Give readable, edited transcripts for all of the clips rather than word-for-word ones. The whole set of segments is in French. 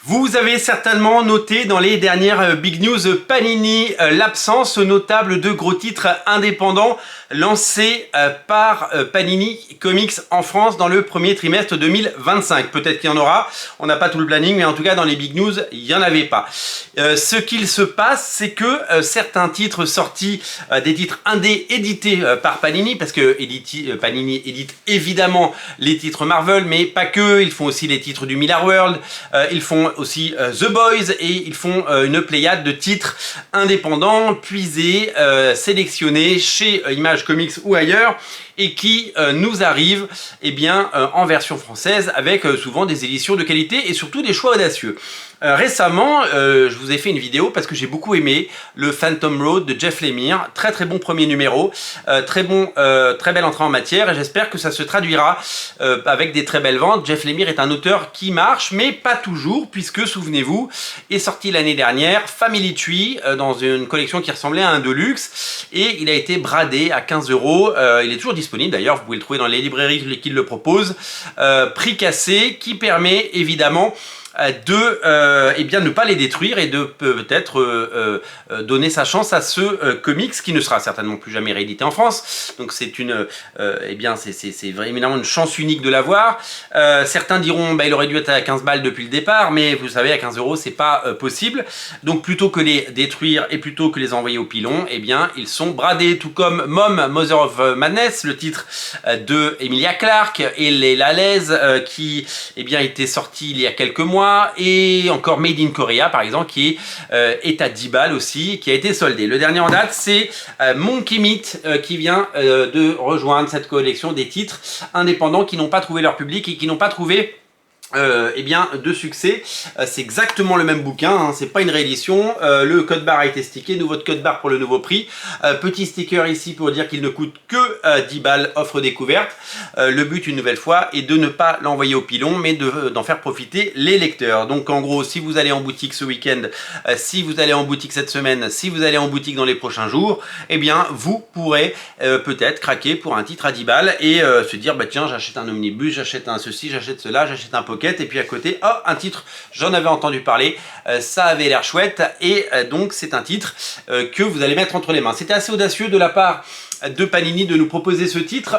Vous avez certainement noté dans les dernières Big News Panini l'absence notable de gros titres indépendants lancés par Panini Comics en France dans le premier trimestre 2025. Peut-être qu'il y en aura, on n'a pas tout le planning, mais en tout cas dans les Big News, il n'y en avait pas. Ce qu'il se passe, c'est que certains titres sortis, des titres indés édités par Panini, parce que Panini édite évidemment les titres Marvel, mais pas que, ils font aussi les titres du Miller World, ils font aussi The Boys et ils font une pléiade de titres indépendants, puisés, sélectionnés chez Image Comics ou ailleurs et qui nous arrivent en version française avec souvent des éditions de qualité et surtout des choix audacieux. Récemment, je vous ai fait une vidéo parce que j'ai beaucoup aimé le Phantom Road de Jeff Lemire. Très très bon premier numéro, très belle entrée en matière et j'espère que ça se traduira avec des très belles ventes. Jeff Lemire est un auteur qui marche, mais pas toujours, puisque souvenez-vous, est sorti l'année dernière Family Tree dans une collection qui ressemblait à un Deluxe et il a été bradé à 15 €. Il est toujours disponible d'ailleurs, vous pouvez le trouver dans les librairies qui le proposent. Prix cassé qui permet évidemment de ne pas les détruire et de peut-être donner sa chance à ce comics qui ne sera certainement plus jamais réédité en France. Donc c'est une c'est vraiment une chance unique de l'avoir. Certains diront il aurait dû être à 15 balles depuis le départ, mais vous savez à 15 € c'est pas possible. Donc plutôt que les détruire et plutôt que les envoyer au pilon, ils sont bradés, tout comme Mom, Mother of Madness, le titre de Emilia Clarke et les Lalaise qui était sorti il y a quelques mois, et encore Made in Korea par exemple qui est à 10 balles aussi, qui a été soldé. Le dernier en date c'est Monkey Meat qui vient de rejoindre cette collection des titres indépendants qui n'ont pas trouvé leur public et qui n'ont pas trouvé de succès. C'est exactement le même bouquin, hein, c'est pas une réédition. Le code barre a été stické, nouveau code barre pour le nouveau prix. Petit sticker ici pour dire qu'il ne coûte que 10 balles, offre découverte. Le but une nouvelle fois est de ne pas l'envoyer au pilon, mais d'en faire profiter les lecteurs. Donc en gros, si vous allez en boutique ce week-end, si vous allez en boutique cette semaine, si vous allez en boutique dans les prochains jours, vous pourrez peut-être craquer pour un titre à 10 balles et se dire tiens, j'achète un omnibus, j'achète un ceci, j'achète cela, j'achète un pocket. Et puis à côté, un titre, j'en avais entendu parler, ça avait l'air chouette et donc c'est un titre que vous allez mettre entre les mains. C'était assez audacieux de la part de Panini de nous proposer ce titre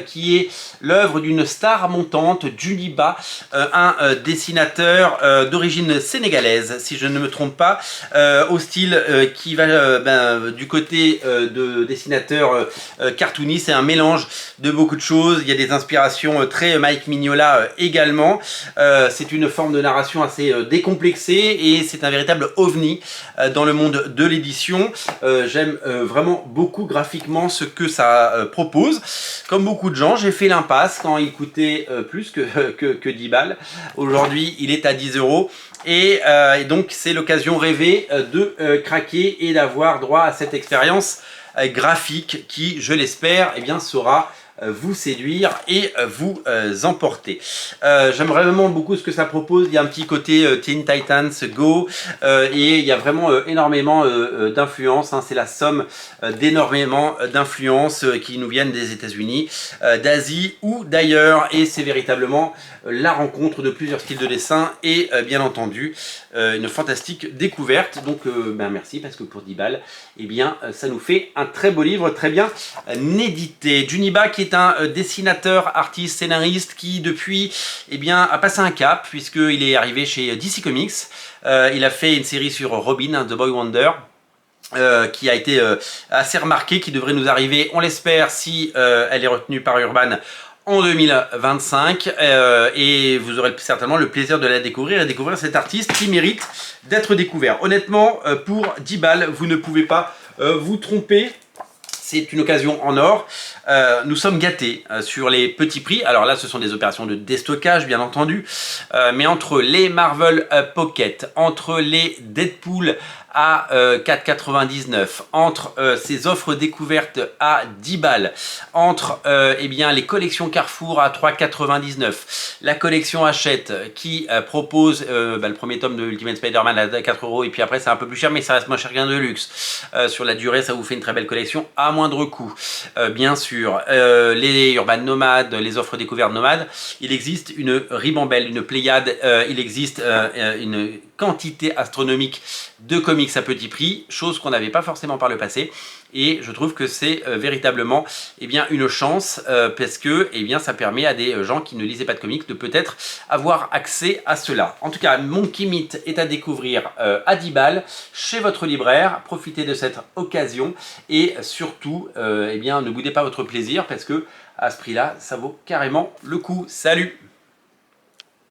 qui est l'œuvre d'une star montante, Juniba, un dessinateur d'origine sénégalaise si je ne me trompe pas, au style qui va du côté de dessinateur cartooniste. C'est un mélange de beaucoup de choses, il y a des inspirations très Mike Mignola également. C'est une forme de narration assez décomplexée et c'est un véritable ovni dans le monde de l'édition. J'aime vraiment beaucoup graphiquement ce que ça propose. Comme beaucoup de gens, j'ai fait l'impasse quand il coûtait plus que 10 balles. Aujourd'hui, il est à 10 € et donc c'est l'occasion rêvée de craquer et d'avoir droit à cette expérience graphique qui, je l'espère, saura vous séduire et vous emporter. J'aime vraiment beaucoup ce que ça propose. Il y a un petit côté Teen Titans Go et il y a vraiment énormément d'influences, hein. C'est la somme d'énormément d'influences qui nous viennent des États-Unis, d'Asie ou d'ailleurs, et c'est véritablement la rencontre de plusieurs styles de dessin et bien entendu une fantastique découverte. Donc merci, parce que pour 10 balles ça nous fait un très beau livre, très bien édité. Juniba qui est un dessinateur, artiste, scénariste qui depuis a passé un cap puisqu'il est arrivé chez DC Comics. Il a fait une série sur Robin, hein, The Boy Wonder, qui a été assez remarquée, qui devrait nous arriver, on l'espère, si elle est retenue par Urban en 2025 et vous aurez certainement le plaisir de la découvrir et découvrir cet artiste qui mérite d'être découvert. Honnêtement, pour 10 balles, vous ne pouvez pas vous tromper. C'est une occasion en or. Nous sommes gâtés sur les petits prix. Alors là, ce sont des opérations de déstockage, bien entendu. Mais entre les Marvel Pocket, entre les Deadpool à 4,99, entre ces offres découvertes à 10 balles, entre les collections Carrefour à 3,99, la collection Hachette qui propose le premier tome de Ultimate Spider-Man à 4 € et puis après c'est un peu plus cher mais ça reste moins cher qu'un Deluxe. Sur la durée, ça vous fait une très belle collection à moindre coût. Bien sûr, les Urban Nomades, les offres découvertes nomades, il existe une ribambelle, une pléiade, il existe une quantité astronomique de comics à petit prix, chose qu'on n'avait pas forcément par le passé. Et je trouve que c'est véritablement une chance parce que ça permet à des gens qui ne lisaient pas de comics de peut-être avoir accès à cela. En tout cas, Monkey Myth est à découvrir à 10 balles chez votre libraire. Profitez de cette occasion et surtout, ne boudez pas votre plaisir parce que à ce prix-là, ça vaut carrément le coup. Salut!